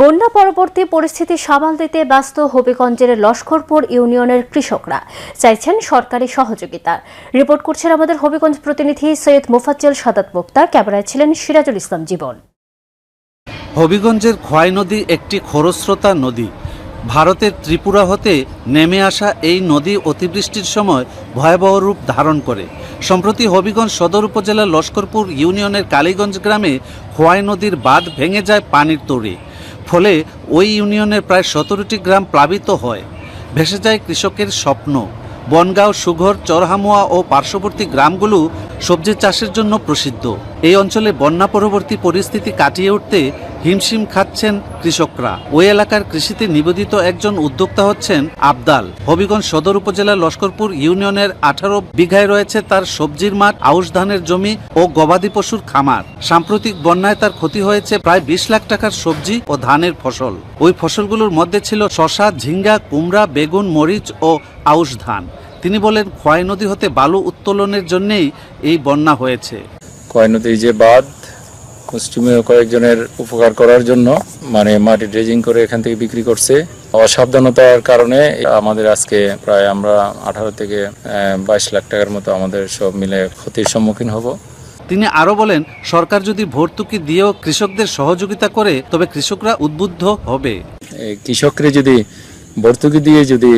বন্যা পরবর্তী পরিস্থিতি সামাল দিতে ব্যস্ত হবিগঞ্জের লস্করপুর ইউনিয়নের কৃষকরা চাইছেন সরকারি সহযোগিতা। রিপোর্ট করছেন আমাদের হবিগঞ্জ প্রতিনিধি সৈয়দ মুফাজ্জল সাদাত মুক্তার। ক্যামেরায় ছিলেন সিরাজুল ইসলাম জীবন। হবিগঞ্জের খোয়াই নদী একটি খরস্রোতা নদী। ভারতের ত্রিপুরা হতে নেমে আসা এই নদী অতিবৃষ্টির সময় ভয়াবহ রূপ ধারণ করে। সম্প্রতি হবিগঞ্জ সদর উপজেলার লস্করপুর ইউনিয়নের কালীগঞ্জ গ্রামে খোয়াই নদীর বাঁধ ভেঙে যায় পানির তোড়ে। ফলে ওই ইউনিয়নের প্রায় 17টি গ্রাম প্লাবিত হয়। ভেসে যায় কৃষকের স্বপ্ন। বনগাঁও, সুঘর, চরহামুয়া ও পার্শ্ববর্তী গ্রামগুলো সবজি চাষের জন্য প্রসিদ্ধ। এই অঞ্চলে বন্যা পরবর্তী পরিস্থিতি কাটিয়ে উঠতে হিমশিম খাচ্ছেন কৃষকরা। ওই এলাকার কৃষিতে নিবেদিত একজন উদ্যোক্তা হচ্ছেন আবদাল। হবিগঞ্জ সদর উপজেলার লস্করপুর ইউনিয়নের 18 বিঘায় রয়েছে তার সবজির মাঠ, আউশ ধানের জমি ও গবাদি পশুর খামার। সাম্প্রতিক বন্যায় তার ক্ষতি হয়েছে প্রায় 20 লাখ টাকার সবজি ও ধানের ফসল। ওই ফসলগুলোর মধ্যে ছিল শসা, ঝিঙ্গা, কুমড়া, বেগুন, মরিচ ও আউশ ধান। তিনি বলেন, খোয়াই নদী হতে বালু উত্তোলনের জন্যই এই বন্যা হয়েছে। খোয়াই নদীর যে বাঁধ, মুষ্টিমেয় কয়েকজনের উপকার করার জন্য মাটি ড্রেজিং করে এখান থেকে বিক্রি করছে। অসাবধানতার কারণে আমাদের আজকে প্রায় আমরা 18 থেকে 22 লাখ টাকার মতো আমাদের সব মিলে ক্ষতির সম্মুখীন হব। তিনি আরো বলেন, সরকার যদি ভর্তুকি দিয়েও কৃষকদের সহযোগিতা করে তবে কৃষকরা উদ্বুদ্ধ হবে। কৃষকরা যদি ভর্তুকি দিয়ে যদি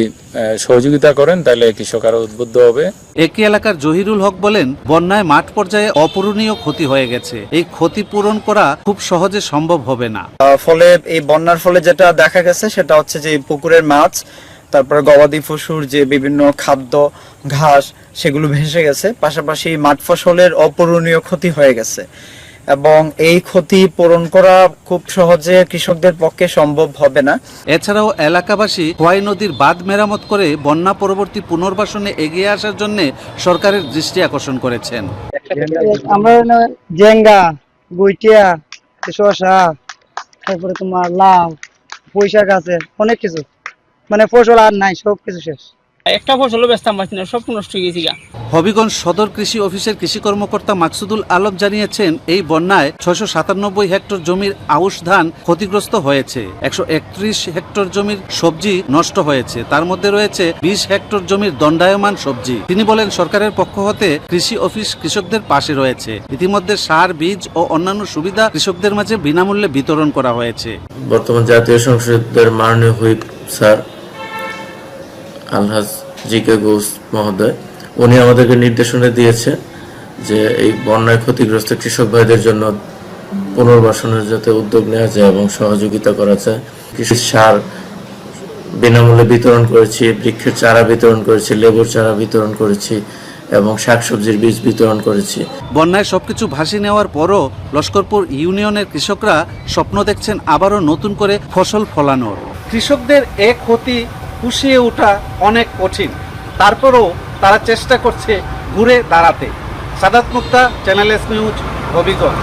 সহযোগিতা করেন তাহলে কৃষক আরো উদ্বুদ্ধ হবে। একই এলাকার জহিরুল হক বলেন, বন্যায় মাঠ পর্যায়ে অপূরণীয় ক্ষতি হয়ে গেছে। এই ক্ষতি পূরণ করা খুব সহজে সম্ভব হবে না। ফলে এই বন্যার ফলে যেটা দেখা গেছে সেটা হচ্ছে যে পুকুরের মাছ, তারপরে গবাদি পশুর যে বিভিন্ন খাদ্য, ঘাস, সেগুলো ভেসে গেছে। পাশাপাশি মাঠ ফসলের অপূরণীয় ক্ষতি হয়ে গেছে এবং এই ক্ষতি পূরণ করা খুব সহজে কৃষকদের পক্ষে সম্ভব হবে না। এছাড়াও এলাকাবাসী খোয়াই নদীর বাঁধ মেরামত করে বন্যা পরবর্তী পুনর্বাসনে এগিয়ে আসার জন্য সরকারের দৃষ্টি আকর্ষণ করেছেন। আমরা জেঙ্গা, গুইটিয়া, শসা, তারপরে তোমার লাউ, পুঁইশাক আছে, অনেক কিছু, ফসল আর নাই, সব কিছু শেষ। একটা ফসলও বেচতাম পারছি না, সব নষ্ট হয়ে গেছে। হবিগঞ্জ সদর কৃষি অফিসের কৃষি কর্মকর্তা মাকসুদুল আলম জানিয়েছেন, এই বন্যায় 697 হেক্টর জমির আউশ ধান ক্ষতিগ্রস্ত হয়েছে। 131 হেক্টর জমির সবজি নষ্ট হয়েছে। তার মধ্যে রয়েছে 20 হেক্টর জমির দণ্ডায়মান সবজি। তিনি বলেন, সরকারের পক্ষ হতে কৃষি অফিস কৃষকদের পাশে রয়েছে। ইতিমধ্যে সার, বীজ ও অন্যান্য সুবিধা কৃষকদের মাঝে বিনামূল্যে বিতরণ করা হয়েছে। বর্তমান জাতীয় সংসদের মাননীয় হুইপ স্যার আলহাজ জিকে ঘোষ মহোদয়, উনি আমাদেরকে নির্দেশনা দিয়েছে যে এই বন্যায় ক্ষতিগ্রস্ত কৃষক ভাইদের জন্য পুনর্বাসনের যাতে উদ্যোগ নেওয়া যায় এবং সহযোগিতা করা যায়। কৃষি সার বিনামূল্যে বিতরণ করেছি, বৃক্ষের চারা বিতরণ করেছি, লেবুর চারা বিতরণ করেছি এবং শাকসবজির বীজ বিতরণ করেছি। বন্যায় সবকিছু ভাসিয়ে নেওয়ার পরও লস্করপুর ইউনিয়নের কৃষকরা স্বপ্ন দেখছেন আবারও নতুন করে ফসল ফলানোর। কৃষকদের এক ক্ষতি পুষিয়ে ওঠা অনেক কঠিন, তারপরও তারা চেষ্টা করছে ঘুরে দাঁড়াতে। সাদাত মুক্তা, চ্যানেল এস নিউজ, হবিগঞ্জ।